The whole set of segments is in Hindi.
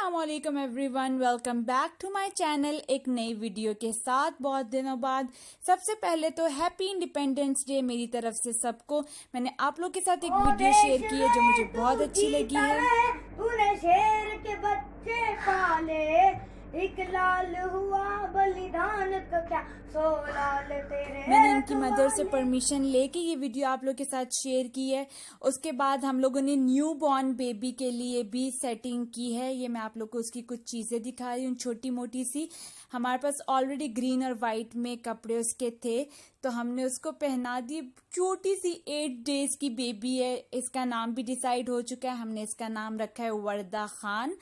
अस्सलामुअलैकुम everyone, welcome back to my channel एक नई वीडियो के साथ बहुत दिनों बाद। सबसे पहले तो हैप्पी इंडिपेंडेंस डे मेरी तरफ से सबको। मैंने आप लोग के साथ एक वीडियो शेयर की है जो मुझे बहुत अच्छी लगी है। तूने शेर के बच्चे पाले, एक लाल हुआ बलिदान तो क्या 100 लाल तेरे। मैंने इनकी मदर से परमिशन लेके ये वीडियो आप लोग के साथ शेयर की है। उसके बाद हम लोगों ने न्यू बॉर्न बेबी के लिए भी सेटिंग की है। ये मैं आप लोग को उसकी कुछ चीज़ें दिखा रही हूँ छोटी मोटी सी। हमारे पास ऑलरेडी ग्रीन और वाइट में कपड़े उसके थे तो हमने उसको पहना दी। छोटी सी 8 डेज की बेबी है। इसका नाम भी डिसाइड हो चुका है, हमने इसका नाम रखा है वर्दा खान।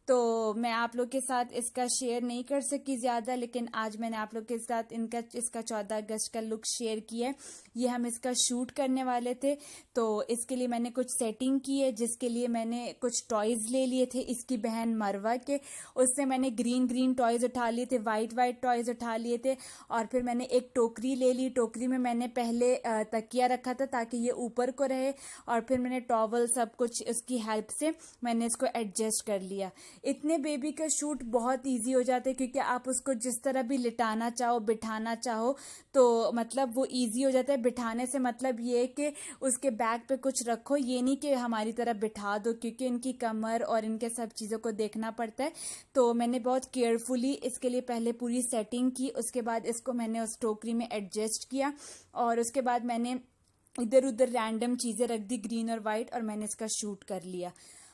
तो मैं आप लोग के साथ इसका शेयर नहीं कर सकी ज़्यादा, लेकिन आज मैंने आप लोग के साथ इसका 14 अगस्त का लुक शेयर किया है। ये हम इसका शूट करने वाले थे तो इसके लिए मैंने कुछ सेटिंग की है, जिसके लिए मैंने कुछ टॉयज़ ले लिए थे इसकी बहन मरवा के। उससे मैंने ग्रीन टॉयज़ उठा लिए थे, वाइट टॉयज़ उठा लिए थे। और फिर मैंने एक टोकरी ले ली। टोकरी में मैंने पहले तकिया रखा था ताकि ये ऊपर को रहे, और फिर मैंने टॉवल सब कुछ उसकी हेल्प से मैंने इसको एडजस्ट कर लिया। इतने बेबी का शूट बहुत इजी हो जाता है क्योंकि आप उसको जिस तरह भी लिटाना चाहो, बिठाना चाहो तो मतलब वो इजी हो जाता है। बिठाने से मतलब ये है कि उसके बैक पे कुछ रखो, ये नहीं कि हमारी तरह बिठा दो, क्योंकि इनकी कमर और इनके सब चीज़ों को देखना पड़ता है। तो मैंने बहुत केयरफुली इसके लिए पहले पूरी सेटिंग की। उसके बाद इसको मैंने उस टोकरी में एडजस्ट किया और उसके बाद मैंने इधर उधर रैंडम चीज़ें रख दी ग्रीन और वाइट, और मैंने इसका शूट कर लिया।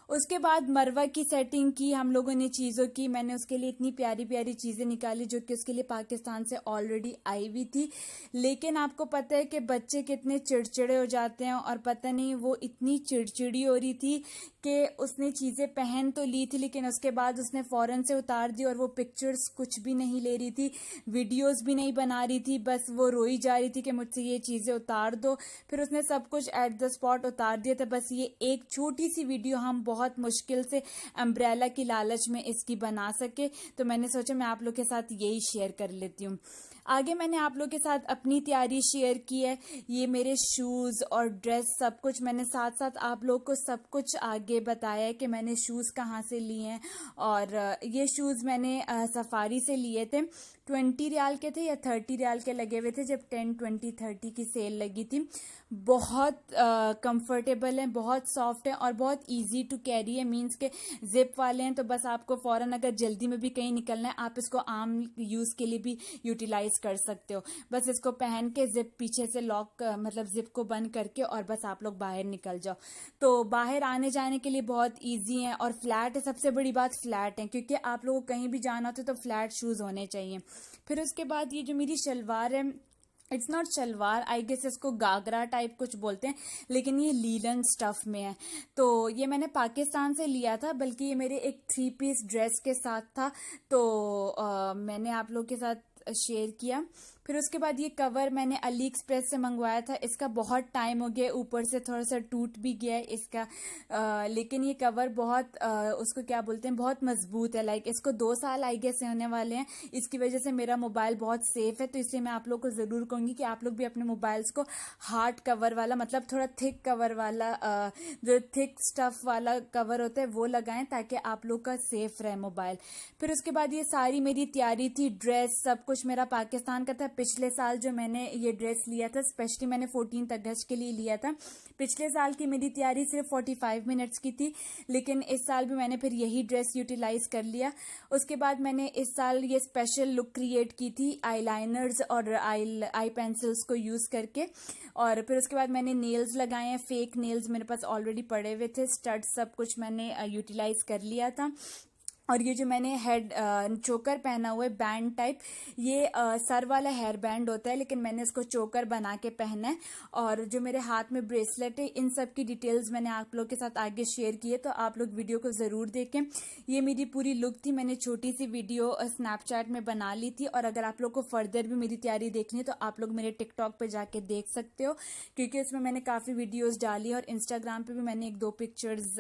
उसके बाद मरवा की सेटिंग की हम लोगों ने चीज़ों की। मैंने उसके लिए इतनी प्यारी प्यारी चीज़ें निकाली जो कि उसके लिए पाकिस्तान से ऑलरेडी आई हुई थी। लेकिन आपको पता है कि बच्चे कितने चिड़चिड़े हो जाते हैं, और पता नहीं वो इतनी चिड़चिड़ी हो रही थी कि उसने चीज़ें पहन तो ली थी लेकिन उसके बाद उसने फ़ौरन से उतार दी, और वो पिक्चर्स कुछ भी नहीं ले रही थी, वीडियोस भी नहीं बना रही थी, बस वो रोई जा रही थी कि मुझसे ये चीज़ें उतार दो। फिर उसने सब कुछ एट द स्पॉट उतार दिया था। बस ये एक छोटी सी वीडियो हम बहुत मुश्किल से अम्ब्रेला की लालच में इसकी बना सके, तो मैंने सोचा मैं आप लोग के साथ यही शेयर कर लेती हूँ। आगे मैंने आप लोग के साथ अपनी तैयारी शेयर की है। ये मेरे शूज़ और ड्रेस सब कुछ मैंने साथ साथ आप लोग को सब कुछ आगे बताया है कि मैंने शूज़ कहाँ से लिए हैं। और ये शूज़ मैंने सफारी से लिए थे। 20 रियाल के थे या 30 रियाल के लगे हुए थे जब 10, 20, 30 की सेल लगी थी। बहुत कंफर्टेबल हैं, बहुत सॉफ्ट हैं और बहुत इजी टू कैरी है। मींस के जिप वाले हैं तो बस आपको फ़ौरन अगर जल्दी में भी कहीं निकलना है आप इसको आम यूज़ के लिए भी यूटिलाइज कर सकते हो। बस इसको पहन के जिप पीछे से लॉक मतलब जिप को बंद करके और बस आप लोग बाहर निकल जाओ। तो बाहर आने जाने के लिए बहुत ईजी हैं और फ्लैट है। सबसे बड़ी बात फ्लैट है, क्योंकि आप लोगों को कहीं भी जाना होता है तो फ्लैट शूज़ होने चाहिए। फिर उसके बाद ये जो मेरी शलवार है, it's not salwar, I guess इसको गागरा टाइप कुछ बोलते हैं, लेकिन ये लीलन स्टफ में है। तो ये मैंने पाकिस्तान से लिया था, बल्कि ये मेरे एक 3 पीस ड्रेस के साथ था। तो मैंने आप लोग के साथ शेयर किया। फिर उसके बाद ये कवर मैंने अली एक्सप्रेस से मंगवाया था। इसका बहुत टाइम हो गया, ऊपर से थोड़ा सा टूट भी गया है इसका। लेकिन ये कवर बहुत उसको क्या बोलते हैं, बहुत मजबूत है। लाइक इसको 2 साल आई गेस होने वाले हैं। इसकी वजह से मेरा मोबाइल बहुत सेफ है। तो इसलिए मैं आप लोग को ज़रूर कहूँगी कि आप लोग भी अपने मोबाइल्स को हार्ड कवर वाला, मतलब थोड़ा थिक कवर वाला, जो थिक स्टफ वाला कवर होता है वो लगाएं ताकि आप लोग का सेफ रहे मोबाइल। फिर उसके बाद ये सारी मेरी तैयारी थी, ड्रेस सब कुछ मेरा पाकिस्तान का था। पिछले साल जो मैंने ये ड्रेस लिया था, स्पेशली मैंने 14 अगस्त के लिए लिया था। पिछले साल की मेरी तैयारी सिर्फ 45 मिनट्स की थी, लेकिन इस साल भी मैंने फिर यही ड्रेस यूटिलाइज कर लिया। उसके बाद मैंने इस साल ये स्पेशल लुक क्रिएट की थी आईलाइनर्स और आई पेंसिल्स को यूज़ करके। और फिर उसके बाद मैंने नेल्स लगाए हैं, फेक नेल्स मेरे पास ऑलरेडी पड़े हुए थे, स्टड सब कुछ मैंने यूटिलाइज कर लिया था। और ये जो मैंने हेड चोकर पहना हुआ है बैंड टाइप, ये सर वाला हेयर बैंड होता है, लेकिन मैंने इसको चोकर बना के पहना है। और जो मेरे हाथ में ब्रेसलेट है, इन सब की डिटेल्स मैंने आप लोग के साथ आगे शेयर की है, तो आप लोग वीडियो को ज़रूर देखें। ये मेरी पूरी लुक थी। मैंने छोटी सी वीडियो स्नैपचैट में बना ली थी, और अगर आप लोग को फर्दर भी मेरी तैयारी देखनी है तो आप लोग मेरे टिकटॉक पर जाके देख सकते हो, क्योंकि उसमें मैंने काफ़ी वीडियोज़ डाली है और इंस्टाग्राम पर भी मैंने 1-2 पिक्चर्स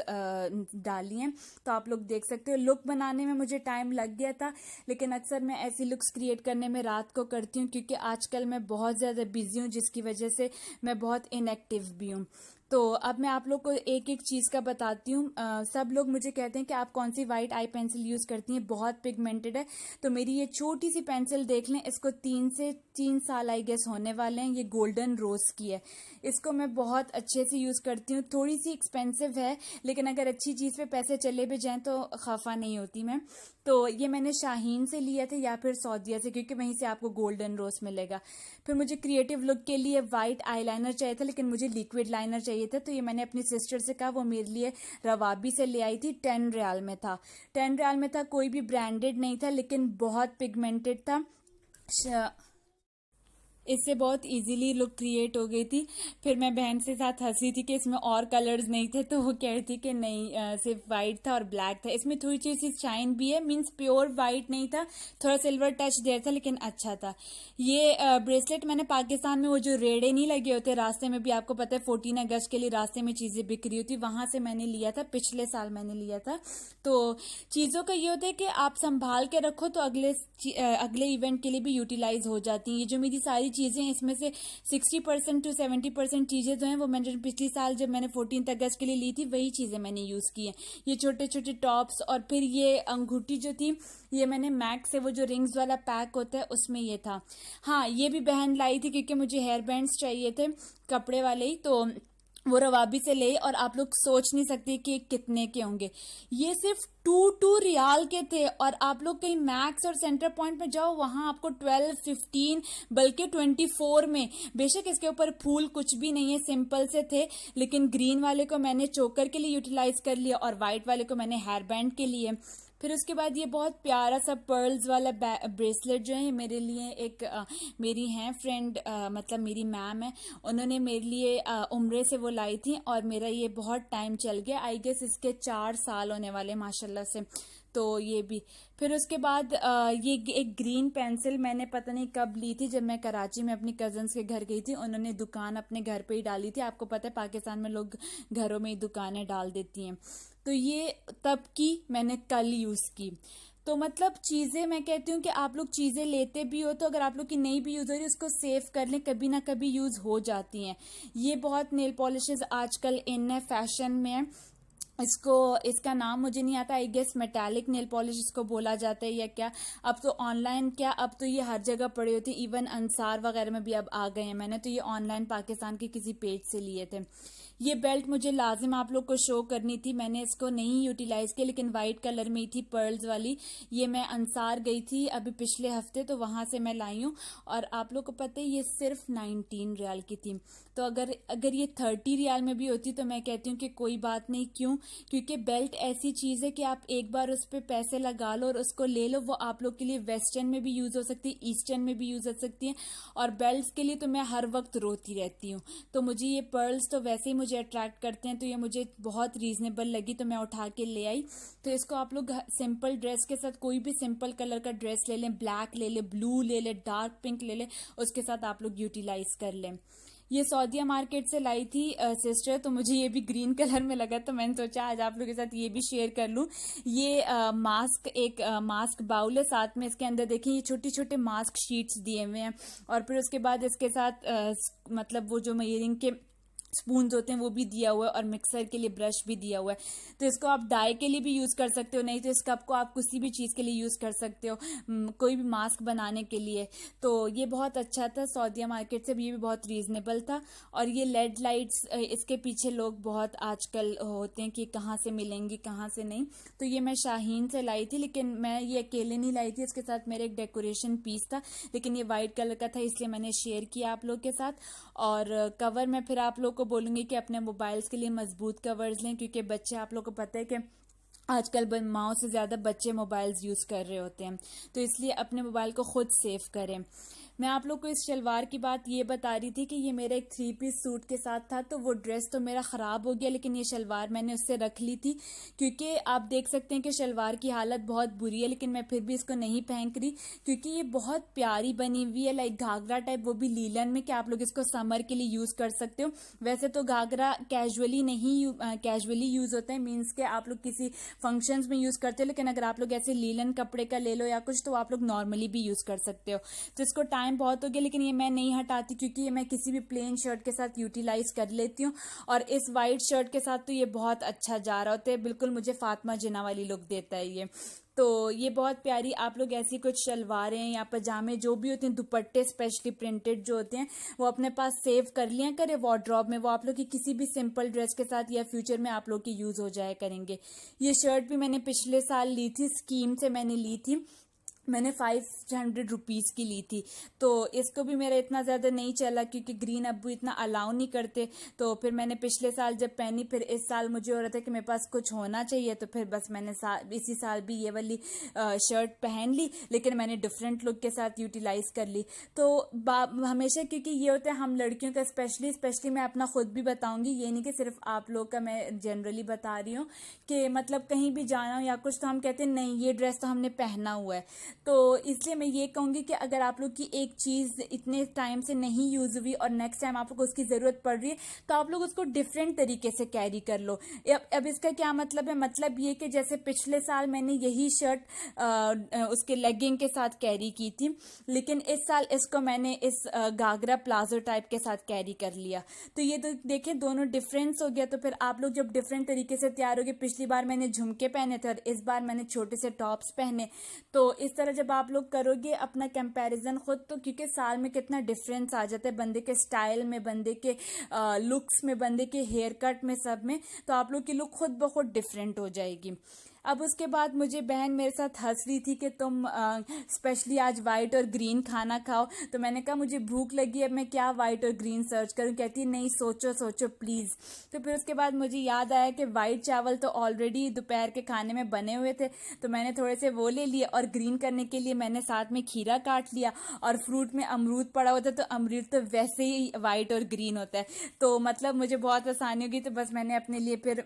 डाली हैं, तो आप लोग देख सकते हो। लुक बनाने में मुझे टाइम लग गया था, लेकिन अक्सर मैं ऐसी लुक्स क्रिएट करने में रात को करती हूँ, क्योंकि आजकल मैं बहुत ज़्यादा बिजी हूँ, जिसकी वजह से मैं बहुत इनएक्टिव भी हूँ। तो अब मैं आप लोग को एक एक चीज़ का बताती हूँ। सब लोग मुझे कहते हैं कि आप कौन सी वाइट आई पेंसिल यूज़ करती हैं, बहुत पिगमेंटेड है। तो मेरी ये छोटी सी पेंसिल देख लें, इसको 3 साल आई गेस होने वाले हैं। ये गोल्डन रोज की है। इसको मैं बहुत अच्छे से यूज़ करती हूँ। थोड़ी सी एक्सपेंसिव है, लेकिन अगर अच्छी चीज़ पे पैसे चले भी जाएं तो खफा नहीं होती मैं। तो ये मैंने शाहीन से लिया था या फिर सऊदीया से, क्योंकि वहीं से आपको गोल्डन रोज मिलेगा। फिर मुझे क्रिएटिव लुक के लिए वाइट आईलाइनर चाहिए था, लेकिन मुझे लिक्विड लाइनर चाहिए था। तो ये मैंने अपनी सिस्टर से कहा, वो मेरे लिए रवाबी से ले आई थी। 10 रियाल में था, 10 रियाल में था। कोई भी ब्रांडेड नहीं था, लेकिन बहुत पिगमेंटेड था। इससे बहुत इजीली लुक क्रिएट हो गई थी। फिर मैं बहन से साथ हंसी थी कि इसमें और कलर्स नहीं थे, तो वो कह रही थी कि नहीं, सिर्फ वाइट था और ब्लैक था। इसमें थोड़ी सी शाइन भी है, मींस प्योर वाइट नहीं था, थोड़ा सिल्वर टच देर था, लेकिन अच्छा था। ये ब्रेसलेट मैंने पाकिस्तान में, वो जो रेड़े नहीं लगे होते रास्ते में भी, आपको पता है 14 अगस्त के लिए रास्ते में चीज़ें बिक रही होती, वहां से मैंने लिया था। पिछले साल मैंने लिया था। तो चीज़ों का ये होता है कि आप संभाल के रखो तो अगले इवेंट के लिए भी यूटिलाइज हो जाती हैं। ये जो मेरी सारी चीज़ें, इसमें से 60% to 70% चीज़ें जो हैं वो मैंने पिछले साल जब मैंने 14 अगस्त के लिए ली थी, वही चीज़ें मैंने यूज़ की हैं। ये छोटे छोटे टॉप्स, और फिर ये अंगूठी जो थी, ये मैंने मैक से, वो जो रिंग्स वाला पैक होता है उसमें ये था। हाँ, ये भी बहन लाई थी क्योंकि मुझे हेयर बैंड्स चाहिए थे, कपड़े वाले ही, तो वो रवाबी से ले। और आप लोग सोच नहीं सकते कि कितने के होंगे। ये सिर्फ 2 रियाल के थे। और आप लोग कहीं मैक्स और सेंटर पॉइंट में जाओ, वहां आपको 12, 15, बल्कि 24 में। बेशक इसके ऊपर फूल कुछ भी नहीं है, सिंपल से थे, लेकिन ग्रीन वाले को मैंने चोकर के लिए यूटिलाइज कर लिया और व्हाइट वाले को मैंने हेयर बैंड के लिए। फिर उसके बाद ये बहुत प्यारा सा पर्ल्स वाला ब्रेसलेट जो है मेरे लिए, एक मेरी हैं फ्रेंड, मतलब मेरी मैम है, उन्होंने मेरे लिए उम्रे से वो लाई थी, और मेरा ये बहुत टाइम चल गया। आई गेस इसके 4 साल होने वाले माशाल्लाह से। तो ये भी। फिर उसके बाद ये एक ग्रीन पेंसिल मैंने पता नहीं कब ली थी, जब मैं कराची में अपनी कजन्स के घर गई थी। उन्होंने दुकान अपने घर पे ही डाली थी। आपको पता है पाकिस्तान में लोग घरों में ही दुकानें डाल देती हैं। तो ये तब की मैंने कल यूज़ की। तो मतलब चीज़ें, मैं कहती हूँ कि आप लोग चीज़ें लेते भी हो तो अगर आप लोग की नहीं भी यूज़ हो रही, उसको सेव कर लें, कभी ना कभी यूज़ हो जाती हैं। ये बहुत नेल पॉलिशेस आजकल इन है, फैशन में है। इसका नाम मुझे नहीं आता, I guess metallic nail polish इसको बोला जाता है या क्या। अब तो ऑनलाइन क्या, अब तो ये हर जगह पड़े होते, इवन अंसार वगैरह में भी अब आ गए हैं। मैंने तो ये ऑनलाइन पाकिस्तान के किसी पेज से लिए थे। ये बेल्ट मुझे लाजिम आप लोग को शो करनी थी, मैंने इसको नहीं यूटिलाइज किया, लेकिन वाइट कलर में ही थी, पर्ल्स वाली। ये मैं अंसार गई थी अभी पिछले हफ्ते, तो वहां से मैं लाई हूँ। और आप लोग को पता है ये सिर्फ 19 रियाल की थी। तो अगर ये 30 रियाल में भी होती तो मैं कहती हूँ कि कोई बात नहीं। क्यों? क्योंकि बेल्ट ऐसी चीज़ है कि आप एक बार उस पर पैसे लगा लो और उसको ले लो, वो आप लोग के लिए वेस्टर्न में भी यूज़ हो सकती है, ईस्टर्न में भी यूज़ हो सकती है। और बेल्ट्स के लिए तो मैं हर वक्त रोती रहती हूँ। तो मुझे ये पर्ल्स तो वैसे ही मुझे अट्रैक्ट करते हैं, तो ये मुझे बहुत रीजनेबल लगी, तो मैं उठा के ले आई। तो इसको आप लोग सिंपल ड्रेस के साथ, कोई भी सिंपल कलर का ड्रेस ले लें, ब्लैक ले लें, ब्लू ले लें, डार्क पिंक ले लें, उसके साथ आप लोग यूटिलाइज कर लें। ये सऊदीया मार्केट से लाई थी सिस्टर, तो मुझे ये भी ग्रीन कलर में लगा, तो मैंने सोचा आज आप लोगों के साथ ये भी शेयर कर लूं। ये मास्क बाउल है, साथ में इसके अंदर देखिए ये छोटे छोटे मास्क शीट्स दिए हुए हैं। और फिर उसके बाद इसके साथ मतलब वो जो मेयरिंग के स्पून्स होते हैं वो भी दिया हुआ है, और मिक्सर के लिए ब्रश भी दिया हुआ है। तो इसको आप डाई के लिए भी यूज़ कर सकते हो, नहीं तो इस कप को आप किसी भी चीज़ के लिए यूज़ कर सकते हो, कोई भी मास्क बनाने के लिए। तो ये बहुत अच्छा था सऊदीया मार्केट से भी, ये भी बहुत रीज़नेबल था। और ये लेड लाइट्स, इसके पीछे लोग बहुत आजकल होते हैं कि कहाँ से मिलेंगी कहाँ से नहीं। तो ये मैं शाहीन से लाई थी, लेकिन मैं ये अकेले नहीं लाई थी, इसके साथ मेरा एक डेकोरेशन पीस था, लेकिन ये वाइट कलर का था, इसलिए मैंने शेयर किया आप लोग के साथ। और कवर में फिर आप लोग को बोलूंगी कि अपने मोबाइल्स के लिए मजबूत कवर्स लें, क्योंकि बच्चे, आप लोग को पता है कि आजकल माओ से ज़्यादा बच्चे मोबाइल्स यूज़ कर रहे होते हैं, तो इसलिए अपने मोबाइल को खुद सेव करें। मैं आप लोग को इस शलवार की बात ये बता रही थी कि ये मेरा एक 3 पीस सूट के साथ था, तो वो ड्रेस तो मेरा ख़राब हो गया, लेकिन ये शलवार मैंने उससे रख ली थी, क्योंकि आप देख सकते हैं कि शलवार की हालत बहुत बुरी है, लेकिन मैं फिर भी इसको नहीं पहन रही, क्योंकि ये बहुत प्यारी बनी हुई है, लाइक घाघरा टाइप, वो भी लीलन में, कि आप लोग इसको समर के लिए यूज़ कर सकते हो। वैसे तो घाघरा कैजुअली यूज़ होता है, मीन्स के आप लोग किसी फंक्शंस में यूज़ करते हो, लेकिन अगर आप लोग ऐसे लीलन कपड़े का ले लो या कुछ, तो आप लोग नॉर्मली भी यूज़ कर सकते हो। तो इसको टाइम टाइम बहुत हो गया, लेकिन ये मैं नहीं हटाती क्योंकि ये मैं किसी भी प्लेन शर्ट के साथ यूटिलाइज कर लेती हूँ। और इस वाइट शर्ट के साथ तो ये बहुत अच्छा जा रहा होता है, बिल्कुल मुझे फातिमा जिन्ना वाली लुक देता है ये। तो ये बहुत प्यारी, आप लोग ऐसी कुछ शलवारें या पजामे जो भी होते हैं, दुपट्टे स्पेशली प्रिंटेड जो होते हैं, वो अपने पास सेव कर लिया करें वार्डरोब में। वो आप लोग की किसी भी सिंपल ड्रेस के साथ या फ्यूचर में आप लोग की यूज़ हो जाया करेंगे। ये शर्ट भी मैंने पिछले साल ली थी, स्कीम से मैंने ली थी, मैंने 500 रुपीज़ की ली थी। तो इसको भी मेरा इतना ज़्यादा नहीं चला क्योंकि ग्रीन अब्बू इतना अलाउ नहीं करते। तो फिर मैंने पिछले साल जब पहनी, फिर इस साल मुझे हो रहा था कि मेरे पास कुछ होना चाहिए, तो फिर बस मैंने इसी साल भी ये वाली शर्ट पहन ली, लेकिन मैंने डिफरेंट लुक के साथ यूटिलाइज कर ली। तो हमेशा, क्योंकि ये होता है हम लड़कियों का स्पेशली मैं अपना खुद भी बताऊंगी, ये नहीं कि सिर्फ आप लोग का मैं जनरली बता रही हूँ कि मतलब कहीं भी जाना हो या कुछ तो हम कहते हैं नहीं ये ड्रेस तो हमने पहना हुआ है। तो इसलिए मैं ये कहूँगी कि अगर आप लोग की एक चीज़ इतने टाइम से नहीं यूज़ हुई और नेक्स्ट टाइम आप लोग को उसकी ज़रूरत पड़ रही है, तो आप लोग उसको डिफरेंट तरीके से कैरी कर लो। अब इसका क्या मतलब है? मतलब ये कि जैसे पिछले साल मैंने यही शर्ट उसके लेगिंग के साथ कैरी की थी, लेकिन इस साल इसको मैंने इस घाघरा प्लाजो टाइप के साथ कैरी कर लिया। तो ये तो देखें दोनों डिफरेंस हो गया। तो फिर आप लोग जब डिफरेंट तरीके से तैयार हो गए, पिछली बार मैंने झुमके पहने थे और इस बार मैंने छोटे से टॉप्स पहने, तो इस तरह जब आप लोग करोगे अपना कंपैरिजन खुद, तो क्योंकि साल में कितना डिफरेंस आ जाता है बंदे के स्टाइल में, बंदे के लुक्स में, बंदे के हेयर कट में, सब में, तो आप लोग की लुक खुद ब खुद डिफरेंट हो जाएगी। अब उसके बाद मुझे बहन मेरे साथ हंस रही थी कि तुम स्पेशली आज वाइट और ग्रीन खाना खाओ। तो मैंने कहा मुझे भूख लगी है, मैं क्या वाइट और ग्रीन सर्च करूं? कहती नहीं सोचो सोचो प्लीज़। तो फिर उसके बाद मुझे याद आया कि वाइट चावल तो ऑलरेडी दोपहर के खाने में बने हुए थे, तो मैंने थोड़े से वो ले लिए, और ग्रीन करने के लिए मैंने साथ में खीरा काट लिया, और फ्रूट में अमरूद पड़ा होता है, तो अमरूद तो वैसे ही वाइट और ग्रीन होता है, तो मतलब मुझे बहुत आसानी होगी। तो बस मैंने अपने लिए फिर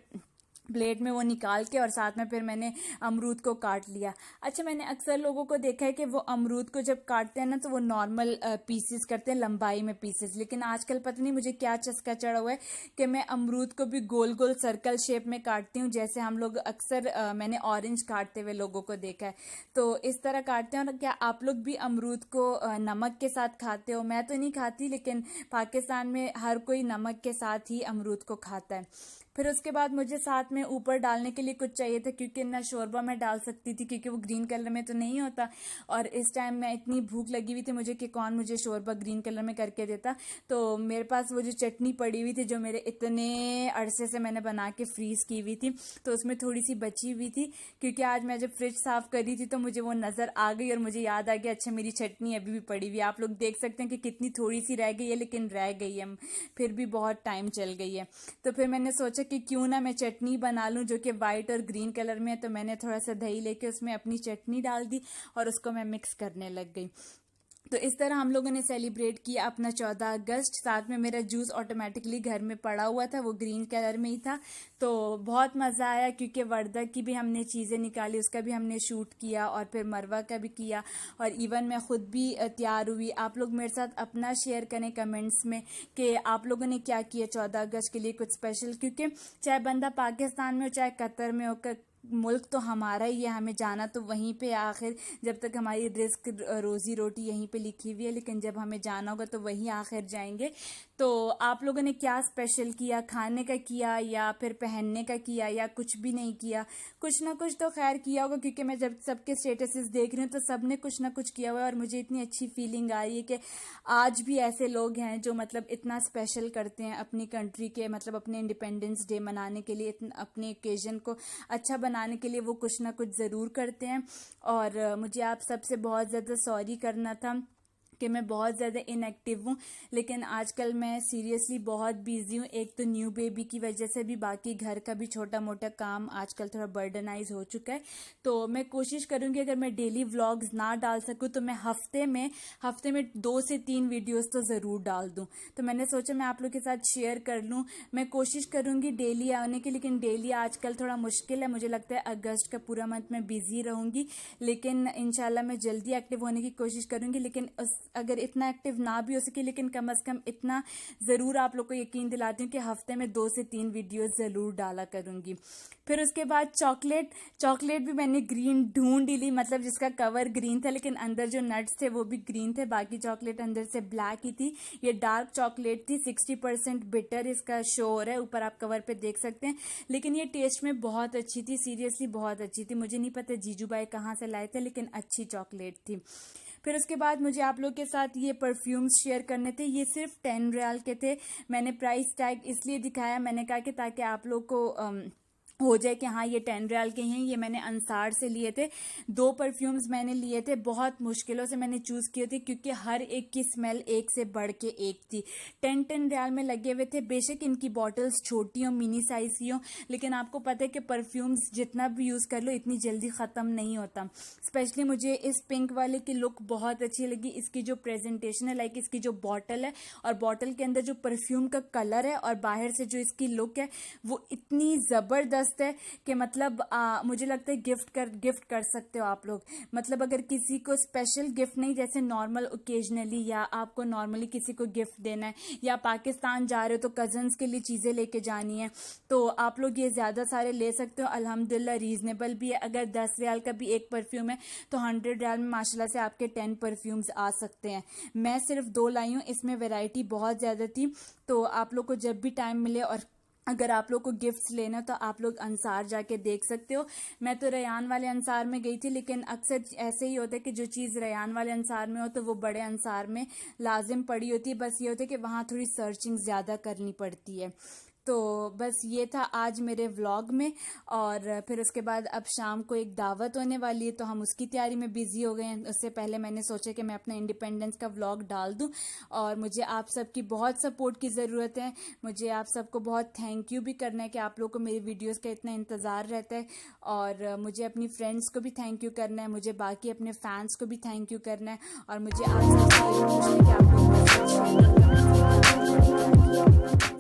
प्लेट में वो निकाल के और साथ में फिर मैंने अमरूद को काट लिया। अच्छा, मैंने अक्सर लोगों को देखा है कि वो अमरूद को जब काटते हैं ना तो वो नॉर्मल पीसेस करते हैं, लंबाई में पीसेस, लेकिन आजकल पता नहीं मुझे क्या चस्का चढ़ा हुआ है कि मैं अमरूद को भी गोल गोल सर्कल शेप में काटती हूँ, जैसे हम लोग अक्सर मैंने ऑरेंज काटते हुए लोगों को देखा है, तो इस तरह काटते हैं। और क्या आप लोग भी अमरूद को नमक के साथ खाते हो? मैं तो नहीं खाती, लेकिन पाकिस्तान में हर कोई नमक के साथ ही अमरूद को खाता है। फिर उसके बाद मुझे साथ में ऊपर डालने के लिए कुछ चाहिए था, क्योंकि ना शोरबा मैं डाल सकती थी क्योंकि वो ग्रीन कलर में तो नहीं होता, और इस टाइम मैं इतनी भूख लगी हुई थी मुझे कि कौन मुझे शोरबा ग्रीन कलर में करके देता। तो मेरे पास वो जो चटनी पड़ी हुई थी जो मेरे इतने अरसे से मैंने बना के फ्रीज की हुई थी, तो उसमें थोड़ी सी बची हुई थी, क्योंकि आज मैं जब फ्रिज साफ कर रही थी तो मुझे वो नज़र आ गई और मुझे याद आ गया अच्छा मेरी चटनी अभी भी पड़ी हुई है। आप लोग देख सकते हैं कि कितनी थोड़ी सी रह गई है, लेकिन रह गई है, फिर भी बहुत टाइम चल गई है। तो फिर मैंने सोचा कि क्यों ना मैं चटनी बना लूं जो कि वाइट और ग्रीन कलर में है। तो मैंने थोड़ा सा दही लेके उसमें अपनी चटनी डाल दी और उसको मैं मिक्स करने लग गई। तो इस तरह हम लोगों ने सेलिब्रेट किया अपना 14 अगस्त। साथ में मेरा जूस ऑटोमेटिकली घर में पड़ा हुआ था, वो ग्रीन कलर में ही था, तो बहुत मज़ा आया क्योंकि वर्दा की भी हमने चीज़ें निकाली, उसका भी हमने शूट किया और फिर मरवा का भी किया, और इवन मैं ख़ुद भी तैयार हुई। आप लोग मेरे साथ अपना शेयर करें कमेंट्स में कि आप लोगों ने क्या किया 14 अगस्त के लिए कुछ स्पेशल, क्योंकि चाहे बंदा पाकिस्तान में हो चाहे कतर में हो, मुल्क तो हमारा ही है, हमें जाना तो वहीं पे आखिर, जब तक हमारी रिस्क रोजी रोटी यहीं पे लिखी हुई है, लेकिन जब हमें जाना होगा तो वहीं आखिर जाएंगे। तो आप लोगों ने क्या स्पेशल किया? खाने का किया या फिर पहनने का किया या कुछ भी नहीं किया? कुछ ना कुछ तो खैर किया होगा, क्योंकि मैं जब सबके स्टेटसेस देख रही हूँ तो सब ने कुछ ना कुछ किया हुआ है, और मुझे इतनी अच्छी फीलिंग आ रही है कि आज भी ऐसे लोग हैं जो मतलब इतना स्पेशल करते हैं अपनी कंट्री के, मतलब अपने इंडिपेंडेंस डे मनाने के लिए, अपने ओकेजन को अच्छा बनाने के लिए वो कुछ ना कुछ ज़रूर करते हैं। और मुझे आप सबसे बहुत ज़्यादा सॉरी करना था कि मैं बहुत ज़्यादा इनएक्टिव हूँ, लेकिन आजकल मैं सीरियसली बहुत बिजी हूँ। एक तो न्यू बेबी की वजह से भी, बाकी घर का भी छोटा मोटा काम आजकल थोड़ा बर्डनाइज हो चुका है। तो मैं कोशिश करूँगी अगर मैं डेली व्लॉग्स ना डाल सकूँ तो मैं हफ्ते में 2 से 3 वीडियोस तो ज़रूर डाल दूँ। तो मैंने सोचा मैं आप लोग के साथ शेयर कर लूँ। मैं कोशिश करूँगी डेली आने की, लेकिन डेली आजकल थोड़ा मुश्किल है। मुझे लगता है अगस्त का पूरा मंथ मैं बिजी रहूँगी, लेकिन इंशाल्लाह मैं जल्दी एक्टिव होने की कोशिश करूँगी। लेकिन अगर इतना एक्टिव ना भी हो सके लेकिन कम से कम इतना ज़रूर आप लोग को यकीन दिलाती हूँ कि हफ्ते में 2 से 3 वीडियोस ज़रूर डाला करूँगी। फिर उसके बाद चॉकलेट भी मैंने ग्रीन ढूंढ ही ली, मतलब जिसका कवर ग्रीन था लेकिन अंदर जो नट्स थे वो भी ग्रीन थे, बाकी चॉकलेट अंदर से ब्लैक ही थी। ये डार्क चॉकलेट थी, 60% बिटर इसका शो हो रहा है, ऊपर आप कवर पे देख सकते हैं। लेकिन ये टेस्ट में बहुत अच्छी थी, सीरियसली बहुत अच्छी थी। मुझे नहीं पता जीजू भाई कहाँ से लाए थे लेकिन अच्छी चॉकलेट थी। फिर उसके बाद मुझे आप लोग के साथ ये परफ्यूम्स शेयर करने थे। ये सिर्फ 10 रियाल के थे। मैंने प्राइस टैग इसलिए दिखाया, मैंने कहा कि ताकि आप लोग को हो जाए कि हाँ ये 10 रियाल के हैं। ये मैंने अंसार से लिए थे। 2 परफ्यूम्स मैंने लिए थे, बहुत मुश्किलों से मैंने चूज़ किए थे क्योंकि हर एक की स्मेल एक से बढ़ के एक थी। 10 रियाल में लगे हुए थे। बेशक इनकी बॉटल्स छोटी हो, मिनी साइज की हो, लेकिन आपको पता है कि परफ्यूम्स जितना भी यूज़ कर लो इतनी जल्दी ख़त्म नहीं होता। स्पेशली मुझे इस पिंक वाले की लुक बहुत अच्छी लगी। इसकी जो प्रेजेंटेशन है, लाइक इसकी जो बॉटल है और बॉटल के अंदर जो परफ्यूम का कलर है और बाहर से जो इसकी लुक है वो इतनी ज़बरदस्त है कि मतलब मुझे लगता है गिफ्ट कर सकते हो आप लोग। मतलब अगर किसी को स्पेशल गिफ्ट नहीं, जैसे नॉर्मल ओकेजनली या आपको नॉर्मली किसी को गिफ्ट देना है या पाकिस्तान जा रहे हो तो कजन्स के लिए चीज़ें लेके जानी है, तो आप लोग ये ज़्यादा सारे ले सकते हो। अल्हम्दुलिल्लाह रीज़नेबल भी है। अगर 10 रियाल का भी एक परफ्यूम है तो 100 रियाल में माशाल्लाह से आपके 10 परफ्यूम्स आ सकते हैं। मैं सिर्फ 2 लाई हूँ, इसमें वैरायटी बहुत ज़्यादा थी। तो आप लोग को जब भी टाइम मिले और अगर आप लोग को गिफ्ट्स लेना तो आप लोग अंसार जाके देख सकते हो। मैं तो रयान वाले अंसार में गई थी, लेकिन अक्सर ऐसे ही होता है कि जो चीज़ रयान वाले अंसार में हो तो वो बड़े अंसार में लाजिम पड़ी होती है। बस ये होता है कि वहाँ थोड़ी सर्चिंग ज़्यादा करनी पड़ती है। तो बस ये था आज मेरे व्लॉग में। और फिर उसके बाद अब शाम को एक दावत होने वाली है तो हम उसकी तैयारी में बिज़ी हो गए हैं। उससे पहले मैंने सोचा कि मैं अपना इंडिपेंडेंस का व्लॉग डाल दूं। और मुझे आप सबकी बहुत सपोर्ट की ज़रूरत है। मुझे आप सबको बहुत थैंक यू भी करना है कि आप लोग को मेरी वीडियोस का इतना इंतज़ार रहता है। और मुझे अपनी फ्रेंड्स को भी थैंक यू करना है, मुझे बाकी अपने फैंस को भी थैंक यू करना है। और मुझे आप सबसे कि आप लोग